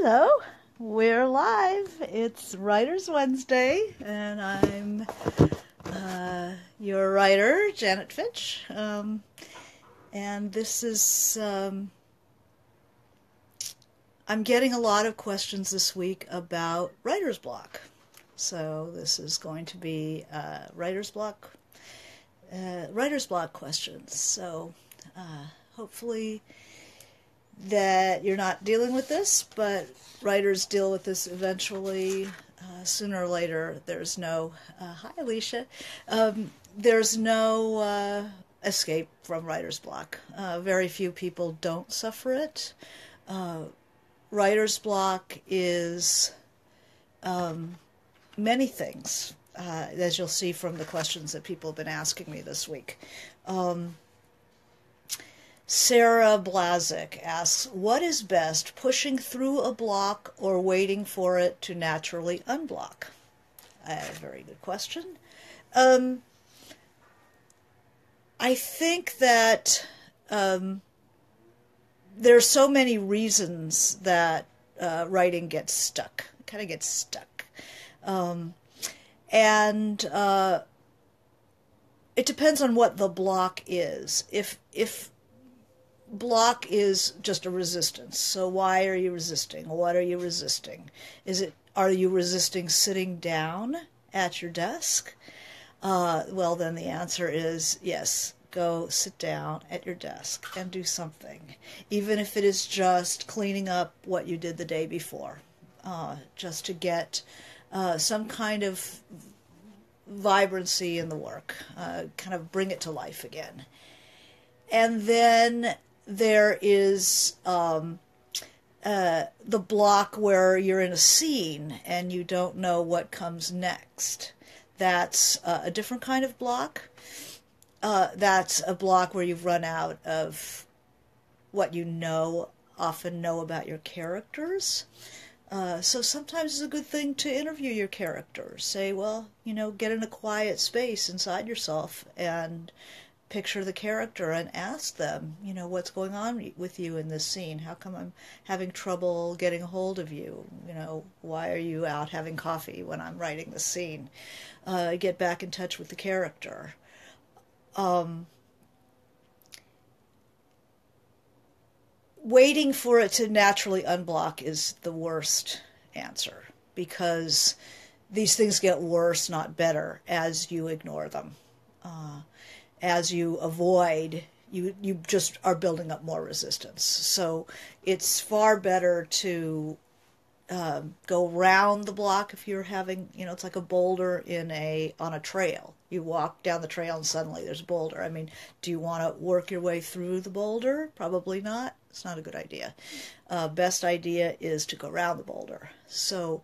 Hello, we're live. It's Writers Wednesday, and I'm your writer, Janet Fitch. And this is, I'm getting a lot of questions this week about writer's block. So this is going to be writer's block questions. So hopefully that you're not dealing with this, but writers deal with this eventually, sooner or later. There's no, hi Alicia, there's no escape from writer's block. Very few people don't suffer it. Writer's block is many things, as you'll see from the questions that people have been asking me this week. Sarah Blazik asks, what is best, pushing through a block or waiting for it to naturally unblock? A very good question. I think that there are so many reasons that writing gets stuck. It kind of gets stuck. And it depends on what the block is. If block is just a resistance. So why are you resisting? What are you resisting? Are you resisting sitting down at your desk? Well, then the answer is yes. Go sit down at your desk and do something, even if it is just cleaning up what you did the day before, just to get some kind of vibrancy in the work, kind of bring it to life again. And then there is the block where you're in a scene and you don't know what comes next. That's a different kind of block. That's a block where you've run out of what you often know about your characters. So sometimes it's a good thing to interview your characters. Say, well, get in a quiet space inside yourself and picture the character and ask them, what's going on with you in this scene? How come I'm having trouble getting a hold of you? Why are you out having coffee when I'm writing the scene? Get back in touch with the character. Waiting for it to naturally unblock is the worst answer, because these things get worse, not better, as you ignore them. As you avoid, you just are building up more resistance. So it's far better to go around the block if you're having, it's like a boulder on a trail. You walk down the trail and suddenly there's a boulder. I mean, do you want to work your way through the boulder? Probably not. It's not a good idea. Best idea is to go around the boulder. So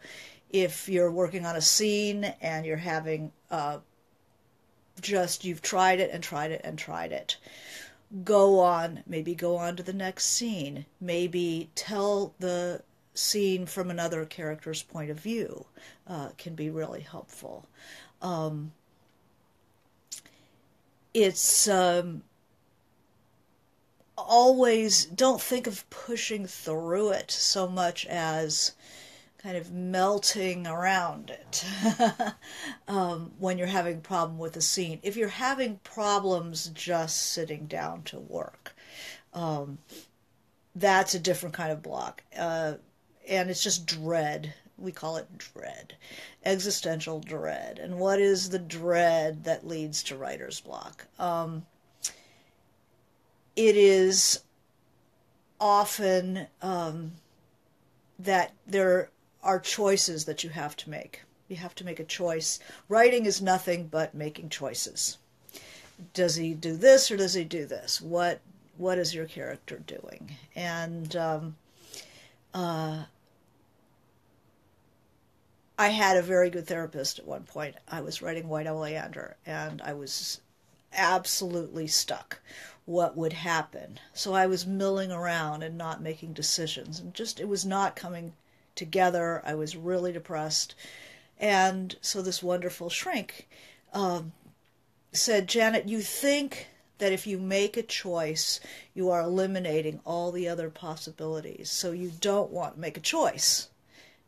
if you're working on a scene and you're having you've tried it and tried it and tried it, maybe go on to the next scene. Maybe tell the scene from another character's point of view. Can be really helpful. It's always, don't think of pushing through it so much as kind of melting around it when you're having a problem with a scene. If you're having problems just sitting down to work, that's a different kind of block. And it's just dread. We call it dread. Existential dread. And what is the dread that leads to writer's block? It is often that there are choices that you have to make. You have to make a choice. Writing is nothing but making choices. Does he do this or does he do this? What is your character doing? And I had a very good therapist at one point. I was writing White Oleander, and I was absolutely stuck. What would happen? So I was milling around and not making decisions, and it was not coming together. I was really depressed. And so this wonderful shrink said, Janet, you think that if you make a choice, you are eliminating all the other possibilities. So you don't want to make a choice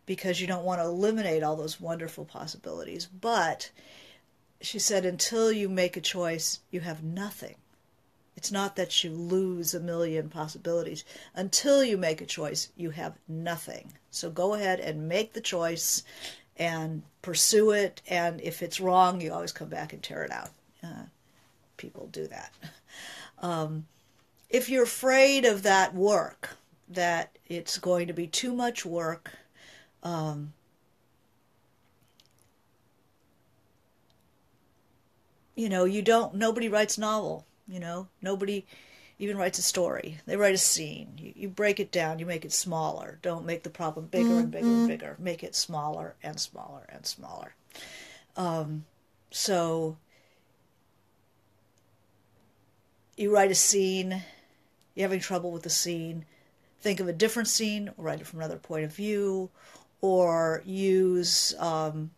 because you don't want to eliminate all those wonderful possibilities. But she said, until you make a choice, you have nothing. It's not that you lose a million possibilities. Until you make a choice, you have nothing. So go ahead and make the choice and pursue it. And if it's wrong, you always come back and tear it out. People do that. If you're afraid of that work, that it's going to be too much work, nobody writes novel, nobody even writes a story. They write a scene. You break it down, you make it smaller. Don't make the problem bigger and bigger and bigger. Make it smaller and smaller and smaller. So you write a scene, you're having trouble with the scene, think of a different scene, or write it from another point of view, or use, do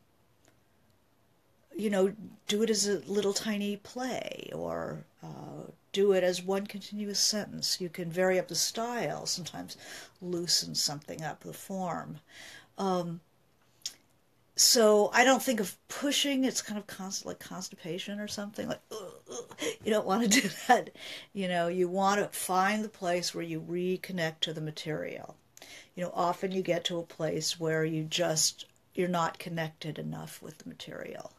it as a little tiny play, or do it as one continuous sentence. You can vary up the style, sometimes loosen something up, the form. So I don't think of pushing. It's kind of like constipation or something. Like, you don't want to do that. You want to find the place where you reconnect to the material. Often you get to a place where you're not connected enough with the material.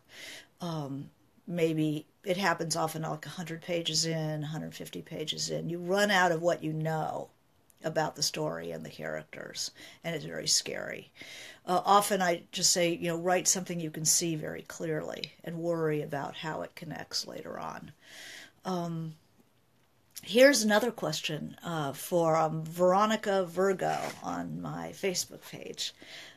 Maybe it happens often like 100 pages in, 150 pages in. You run out of what you know about the story and the characters, and it's very scary. Often I just say, write something you can see very clearly and worry about how it connects later on. Here's another question for Veronica Virgo on my Facebook page.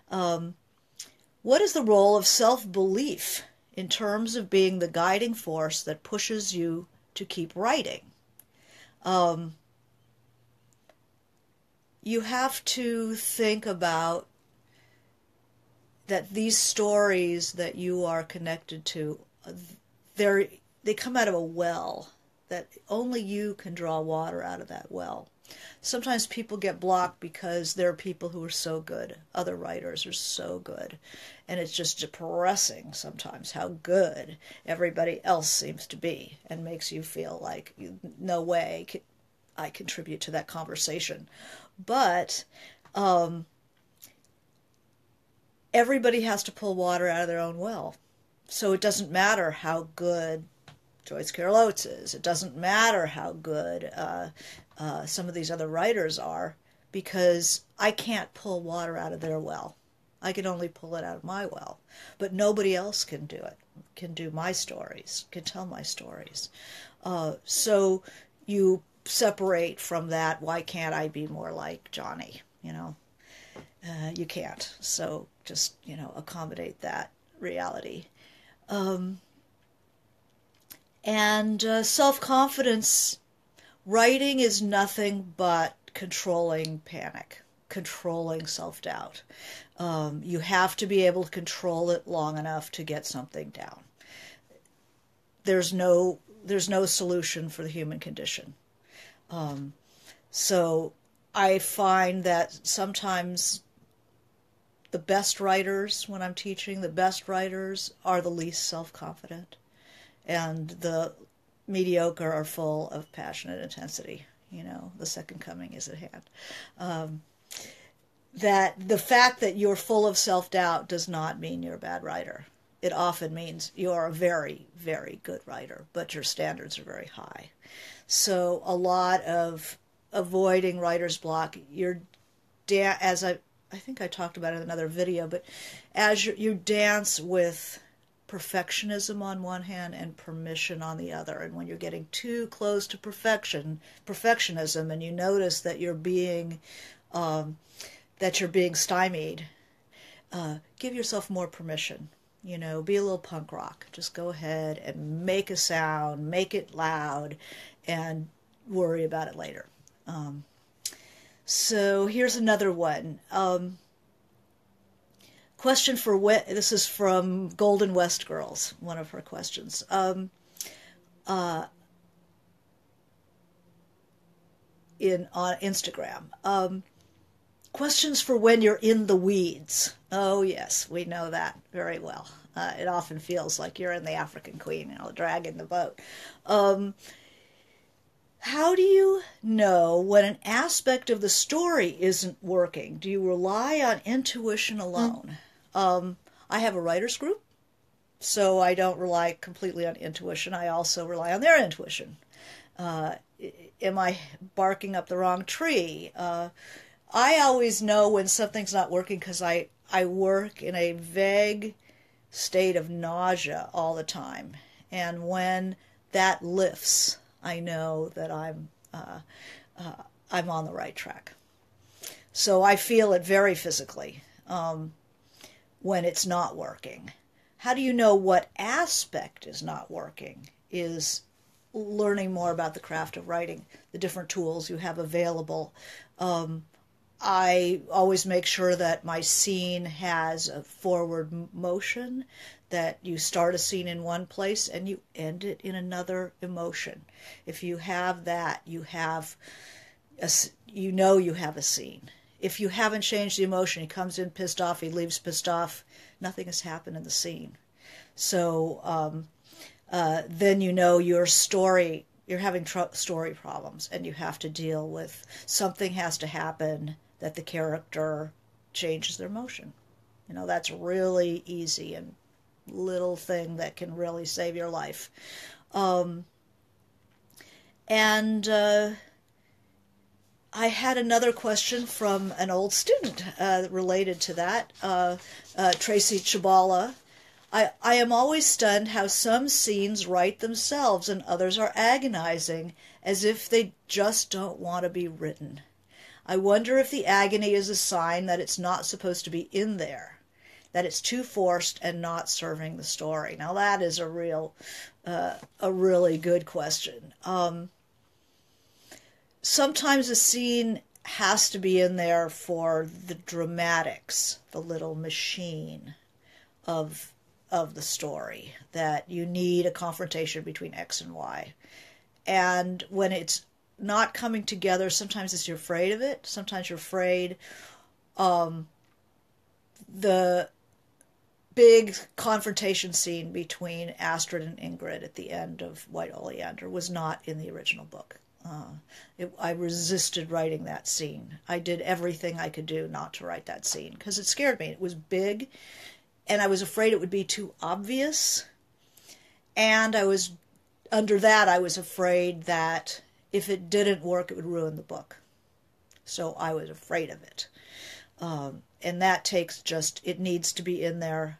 What is the role of self-belief in terms of being the guiding force that pushes you to keep writing? You have to think about that these stories that you are connected to, they come out of a well, that only you can draw water out of that well. Sometimes people get blocked because there are people who are so good. Other writers are so good. And it's just depressing sometimes how good everybody else seems to be, and makes you feel like, no way I contribute to that conversation. But everybody has to pull water out of their own well. So it doesn't matter how good Joyce Carol Oates is. It doesn't matter how good some of these other writers are, because I can't pull water out of their well. I can only pull it out of my well. But nobody else can do it, can do my stories, can tell my stories. So you separate from that. Why can't I be more like Johnny? You can't. So just, accommodate that reality. And self-confidence, writing is nothing but controlling panic, controlling self-doubt. You have to be able to control it long enough to get something down. There's no solution for the human condition. So I find that sometimes the best writers, when I'm teaching, the best writers are the least self-confident, and the mediocre are full of passionate intensity. The second coming is at hand. That the fact that you're full of self-doubt does not mean you're a bad writer. It often means you're a very, very good writer, but your standards are very high. So a lot of avoiding writer's block, as I think I talked about it in another video, but as you dance with perfectionism on one hand and permission on the other, and when you're getting too close to perfectionism, and you notice that you're being stymied, give yourself more permission. Be a little punk rock. Just go ahead and make a sound, make it loud, and worry about it later. So here's another one. Question this is from Golden West Girls, one of her questions. on Instagram. Questions for when you're in the weeds. Oh yes, we know that very well. It often feels like you're in the African Queen, dragging the boat. How do you know when an aspect of the story isn't working? Do you rely on intuition alone? I have a writer's group, so I don't rely completely on intuition. I also rely on their intuition. Am I barking up the wrong tree? I always know when something's not working because I work in a vague state of nausea all the time. And when that lifts, I know that I'm on the right track. So I feel it very physically when it's not working. How do you know what aspect is not working? Is learning more about the craft of writing, the different tools you have available. I always make sure that my scene has a forward motion, that you start a scene in one place and you end it in another emotion. If you have that, you have you have a scene. If you haven't changed the emotion, he comes in pissed off, he leaves pissed off, nothing has happened in the scene. So then your story, you're having story problems, and you have to deal with something has to happen that the character changes their emotion. That's really easy and little thing that can really save your life. And I had another question from an old student related to that, Tracy Chabala. I am always stunned how some scenes write themselves and others are agonizing, as if they just don't want to be written. I wonder if the agony is a sign that it's not supposed to be in there, that it's too forced and not serving the story. Now that is a really good question. Sometimes a scene has to be in there for the dramatics, the little machine of the story, that you need a confrontation between X and Y. And when it's not coming together, sometimes you're afraid of it, sometimes you're afraid the big confrontation scene between Astrid and Ingrid at the end of White Oleander was not in the original book. I resisted writing that scene. I did everything I could do not to write that scene because it scared me. It was big, and I was afraid it would be too obvious. And I was afraid that if it didn't work, it would ruin the book. So I was afraid of it. And that takes it needs to be in there.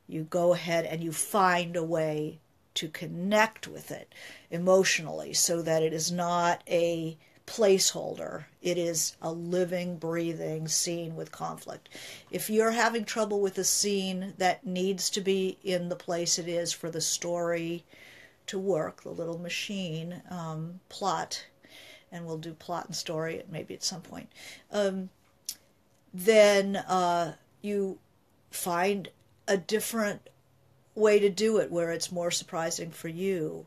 You go ahead and you find a way to connect with it emotionally so that it is not a placeholder. It is a living, breathing scene with conflict. If you're having trouble with a scene that needs to be in the place it is for the story to work, the little machine plot, and we'll do plot and story maybe at some point, then you find a different way to do it where it's more surprising for you.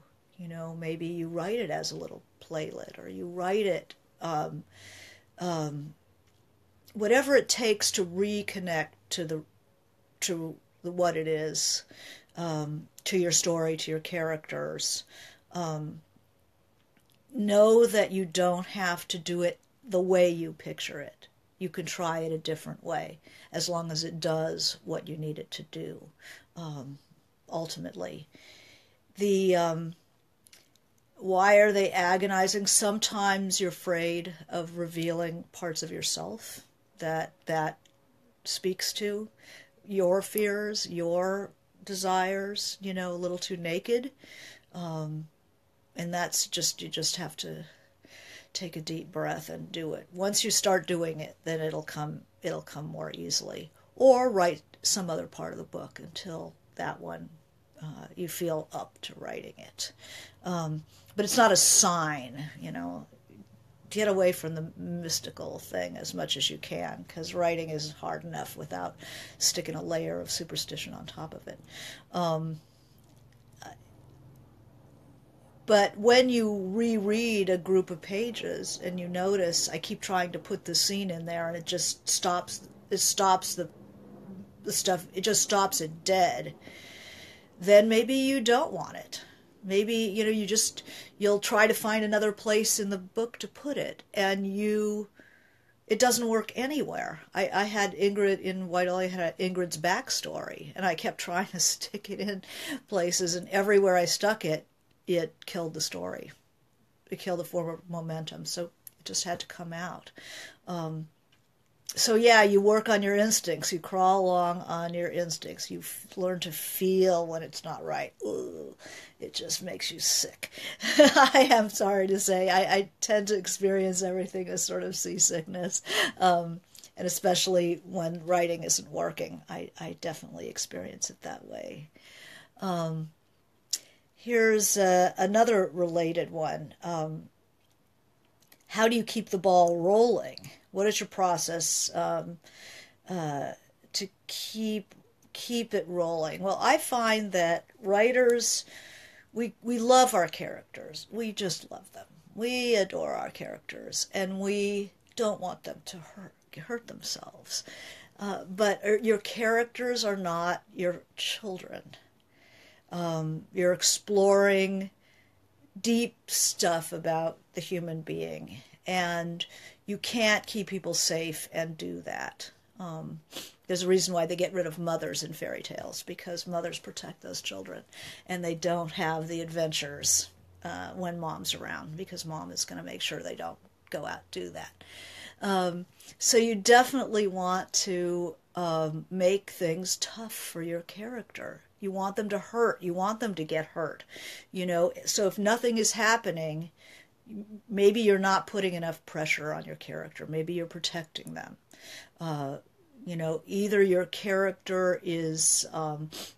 Maybe you write it as a little playlet, or you write it whatever it takes to reconnect to what it is, to your story, to your characters. Know that you don't have to do it the way you picture it. You can try it a different way, as long as it does what you need it to do. Ultimately, why are they agonizing? Sometimes you're afraid of revealing parts of yourself that speaks to your fears, your desires, a little too naked. And that's you just have to take a deep breath and do it. Once you start doing it, then it'll come more easily. Or write some other part of the book until that one you feel up to writing it. But it's not a sign, Get away from the mystical thing as much as you can, because writing is hard enough without sticking a layer of superstition on top of it. But when you reread a group of pages and you notice I keep trying to put the scene in there and it just stops, it stops the stuff, it just stops it dead, then maybe you don't want it. Maybe, you'll try to find another place in the book to put it, and it doesn't work anywhere. I had Ingrid in Whitehall, I had Ingrid's backstory, and I kept trying to stick it in places, and everywhere I stuck it, it killed the story. It killed the forward momentum, so it just had to come out. So yeah, you work on your instincts. You crawl along on your instincts. You learn to feel when it's not right. Ooh, it just makes you sick. I am sorry to say, I tend to experience everything as sort of seasickness, and especially when writing isn't working. I definitely experience it that way. Here's another related one. How do you keep the ball rolling? What is your process to keep it rolling? Well, I find that writers, we love our characters. We just love them. We adore our characters, and we don't want them to hurt themselves. But your characters are not your children. You're exploring deep stuff about the human being, and you can't keep people safe and do that. There's a reason why they get rid of mothers in fairy tales, because mothers protect those children, and they don't have the adventures when mom's around, because mom is going to make sure they don't go out and do that. So you definitely want to make things tough for your character. You want them to hurt. You want them to get hurt. So if nothing is happening, maybe you're not putting enough pressure on your character. Maybe you're protecting them. Either your character is not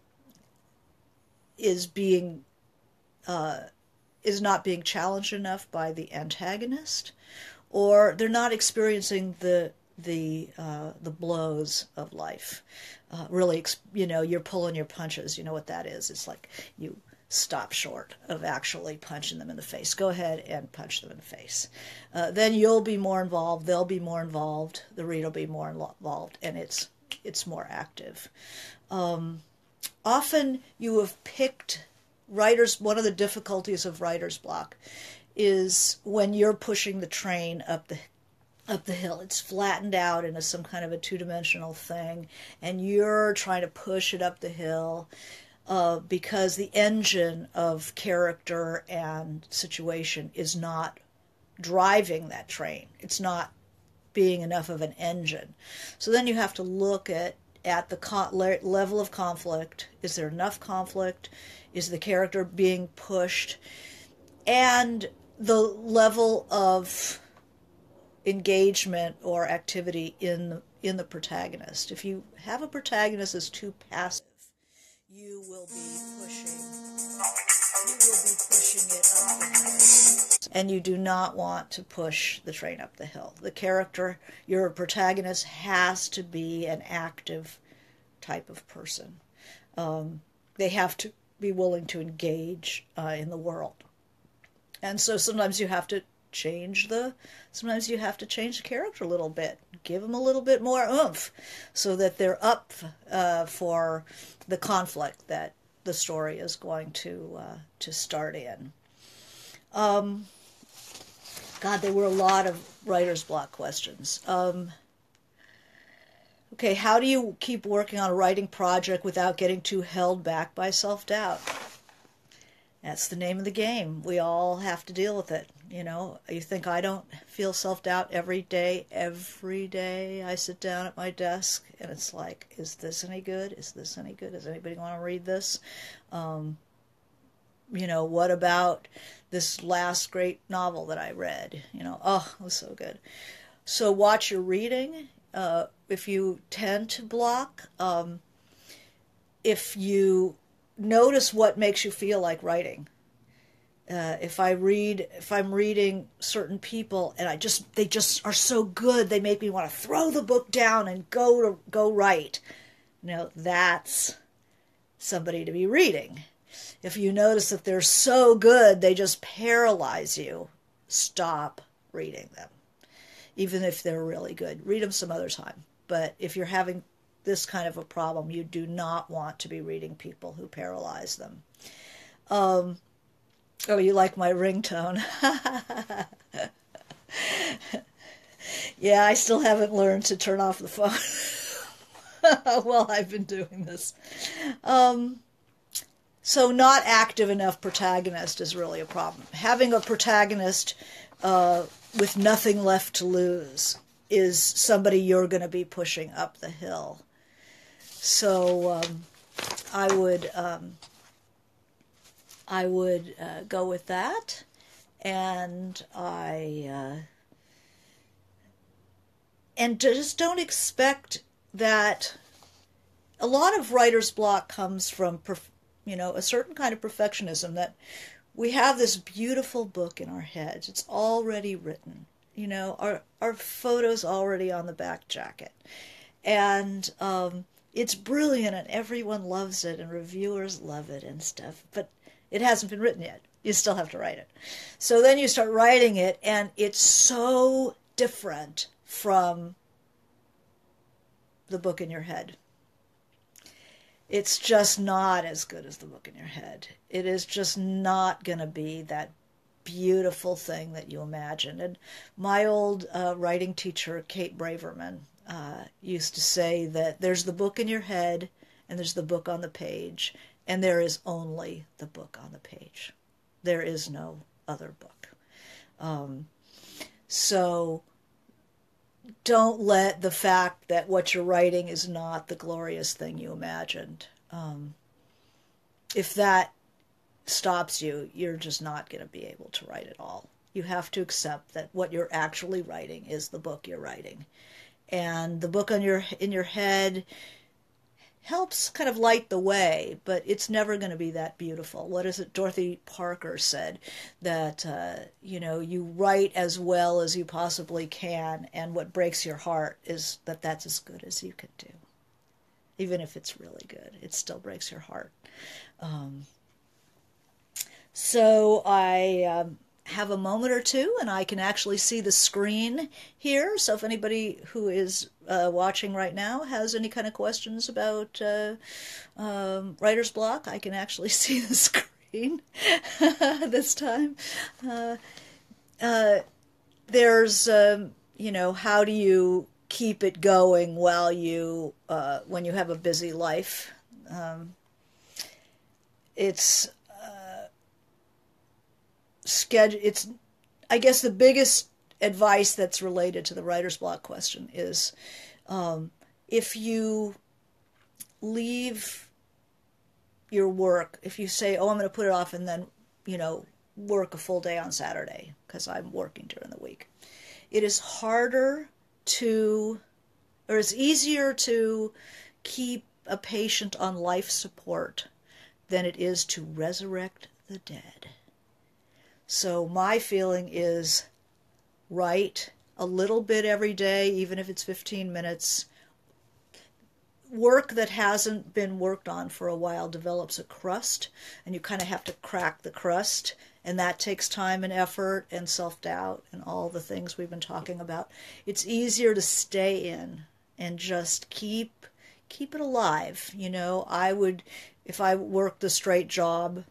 being challenged enough by the antagonist, or they're not experiencing the blows of life. Really, you're pulling your punches. You know what that is. It's like you stop short of actually punching them in the face. Go ahead and punch them in the face. Then you'll be more involved. They'll be more involved. The reader will be more involved, and it's more active. Often you have picked writers. One of the difficulties of writer's block is when you're pushing the train up the hill. It's flattened out into some kind of a two-dimensional thing, and you're trying to push it up the hill because the engine of character and situation is not driving that train. It's not being enough of an engine. So then you have to look at the level of conflict. Is there enough conflict? Is the character being pushed? And the level of engagement or activity in the protagonist. If you have a protagonist that's too passive, you will be pushing it up the hill. And you do not want to push the train up the hill. The character, your protagonist, has to be an active type of person. They have to be willing to engage in the world. And so sometimes you have to change the character a little bit, give them a little bit more oomph, so that they're up for the conflict that the story is going to start in. God, there were a lot of writer's block questions. Okay, how do you keep working on a writing project without getting too held back by self-doubt? That's the name of the game. We all have to deal with it. You think I don't feel self-doubt every day? Every day I sit down at my desk and it's like, is this any good? Is this any good? Does anybody want to read this? What about this last great novel that I read? It was so good. So watch your reading. If you tend to block, if you notice what makes you feel like writing. If I'm reading certain people and they just are so good, they make me want to throw the book down and go write. That's somebody to be reading. If you notice that they're so good, they just paralyze you, stop reading them. Even if they're really good, read them some other time. But if you're having this kind of a problem, you do not want to be reading people who paralyze them. Oh, you like my ringtone? Yeah, I still haven't learned to turn off the phone while I've been doing this. So not active enough protagonist is really a problem. Having a protagonist with nothing left to lose is somebody you're going to be pushing up the hill. So I would go with that, and and just don't expect that. A lot of writer's block comes from a certain kind of perfectionism, that we have this beautiful book in our heads. It's already written. Our photo's already on the back jacket. And it's brilliant and everyone loves it and reviewers love it and stuff. But it hasn't been written yet. You still have to write it. So then you start writing it and it's so different from the book in your head. It's just not as good as the book in your head. It is just not going to be that beautiful thing that you imagined. And my old writing teacher, Kate Braverman, used to say that there's the book in your head and there's the book on the page, and there is only the book on the page. There is no other book. So don't let the fact that what you're writing is not the glorious thing you imagined. If that stops you, you're just not going to be able to write at all. You have to accept that what you're actually writing is the book you're writing. And the book in your head helps kind of light the way, but it's never going to be that beautiful. What is it? Dorothy Parker said that, you write as well as you possibly can, and what breaks your heart is that that's as good as you can do. Even if it's really good, it still breaks your heart. So I have a moment or two, and I can actually see the screen here. So if anybody who is watching right now has any kind of questions about writer's block, I can actually see the screen this time. There's, how do you keep it going while you, when you have a busy life? It's schedule. It's, I guess, the biggest advice that's related to the writer's block question is, if you leave your work, if you say, oh, I'm going to put it off and then, work a full day on Saturday because I'm working during the week, it is harder to, or it's easier to keep a patient on life support than it is to resurrect the dead. So my feeling is write a little bit every day, even if it's 15 minutes. Work that hasn't been worked on for a while develops a crust, and you kind of have to crack the crust, and that takes time and effort and self-doubt and all the things we've been talking about. It's easier to stay in and just keep it alive. I would, if I worked a straight job,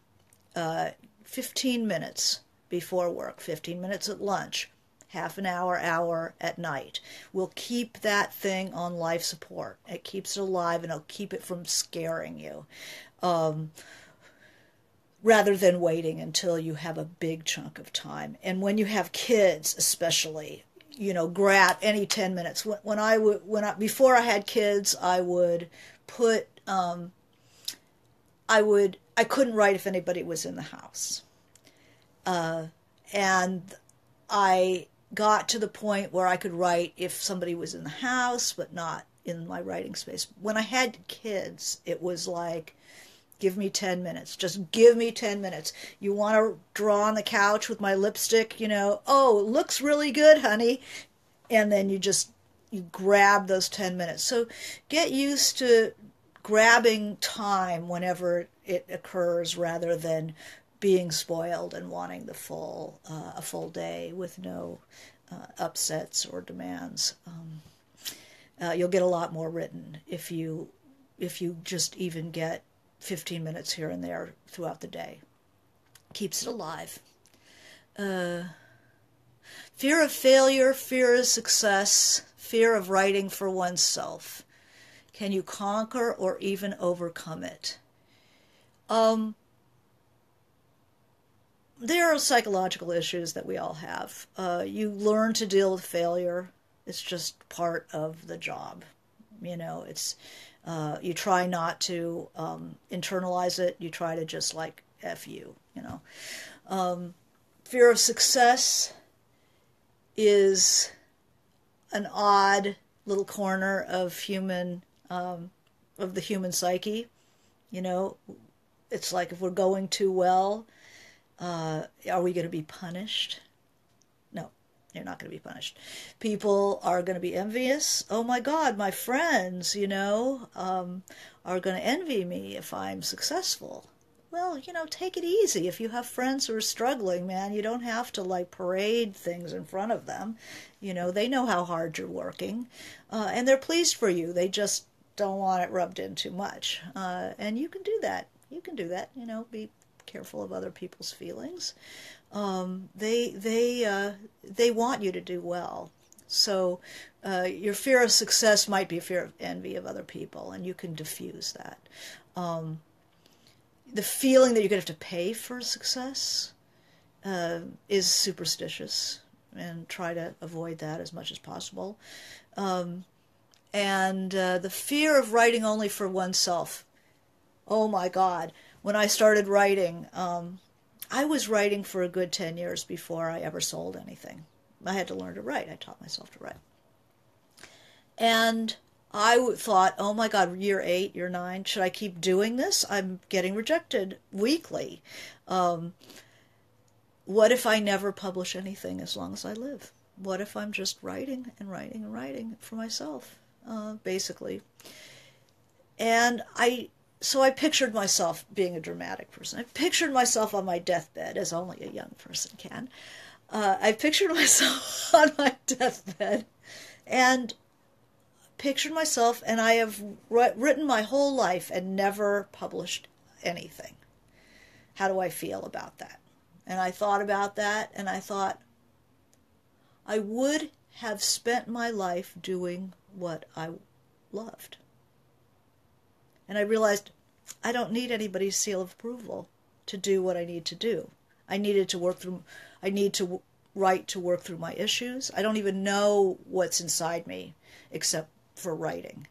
15 minutes before work, 15 minutes at lunch, half an hour at night, will keep that thing on life support. It keeps it alive, and it'll keep it from scaring you. Rather than waiting until you have a big chunk of time. And when you have kids, especially, grab any 10 minutes. Before I had kids, I would put, I couldn't write if anybody was in the house. And I got to the point where I could write if somebody was in the house, but not in my writing space. When I had kids, it was like, give me 10 minutes. Just give me 10 minutes. You want to draw on the couch with my lipstick, oh, it looks really good, honey. And then you grab those 10 minutes. So get used to grabbing time whenever it occurs, rather than being spoiled and wanting the a full day with no upsets or demands. You'll get a lot more written if you just even get 15 minutes here and there throughout the day. Keeps it alive. Fear of failure, fear of success, fear of writing for oneself. Can you conquer or even overcome it? There are psychological issues that we all have. You learn to deal with failure. It's just part of the job. It's you try not to internalize it. You try to just like F you, Fear of success is an odd little corner of the human psyche. It's like, if we're going too well, are we going to be punished? No, you're not going to be punished. People are going to be envious. Oh my God, my friends, are going to envy me if I'm successful. Well, take it easy. If you have friends who are struggling, man, you don't have to like parade things in front of them. They know how hard you're working, and they're pleased for you. They just don't want it rubbed in too much. And you can do that. Be careful of other people's feelings. They want you to do well. So your fear of success might be a fear of envy of other people, and you can diffuse that. The feeling that you're going to have to pay for success is superstitious, and try to avoid that as much as possible. And the fear of writing only for oneself. Oh my God. When I started writing, I was writing for a good 10 years before I ever sold anything. I had to learn to write. I taught myself to write. And I thought, oh my God, year 8, year 9, should I keep doing this? I'm getting rejected weekly. What if I never publish anything as long as I live? What if I'm just writing and writing and writing for myself, basically? And so I pictured myself being a dramatic person. I pictured myself on my deathbed, as only a young person can. I pictured myself on my deathbed, and pictured myself, and I have written my whole life and never published anything. How do I feel about that? And I thought about that, and I thought, I would have spent my life doing what I loved. And I realized I don't need anybody's seal of approval to do what I need to do. I need to write to work through my issues. I don't even know what's inside me except for writing.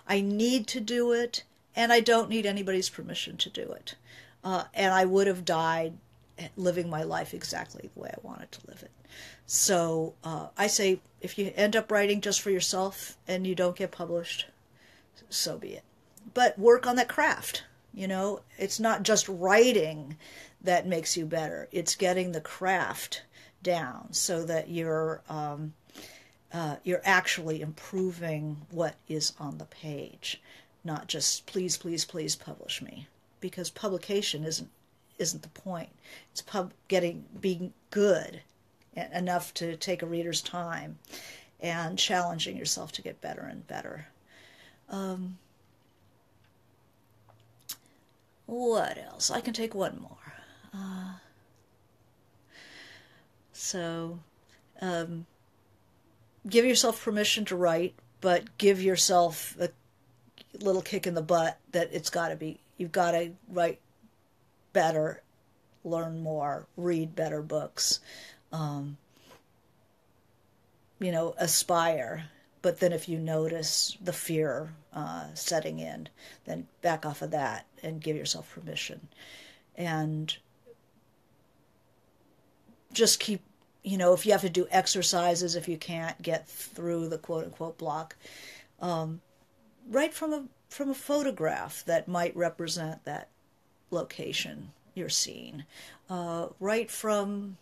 I need to do it, and I don't need anybody's permission to do it. And I would have died living my life exactly the way I wanted to live it. So I say, if you end up writing just for yourself and you don't get published, so be it. But work on that craft. It's not just writing that makes you better. It's getting the craft down so that you're actually improving what is on the page, not just please, please, please publish me, because publication isn't the point. It's being good enough to take a reader's time and challenging yourself to get better and better. What else? I can take one more. Give yourself permission to write, but give yourself a little kick in the butt that you've got to write better, learn more, read better books, aspire. But then if you notice the fear setting in, then back off of that and give yourself permission. And just keep, if you have to do exercises, if you can't get through the quote-unquote block, write from a photograph that might represent that location you're seeing. Write from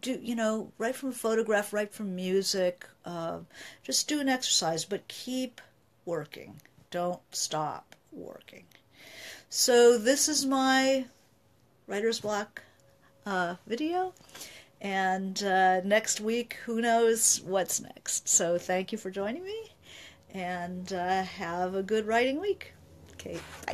a photograph, write from music. Just do an exercise, but keep working. Don't stop working. So this is my writer's block video. And next week, who knows what's next. So thank you for joining me, and have a good writing week. Okay, bye.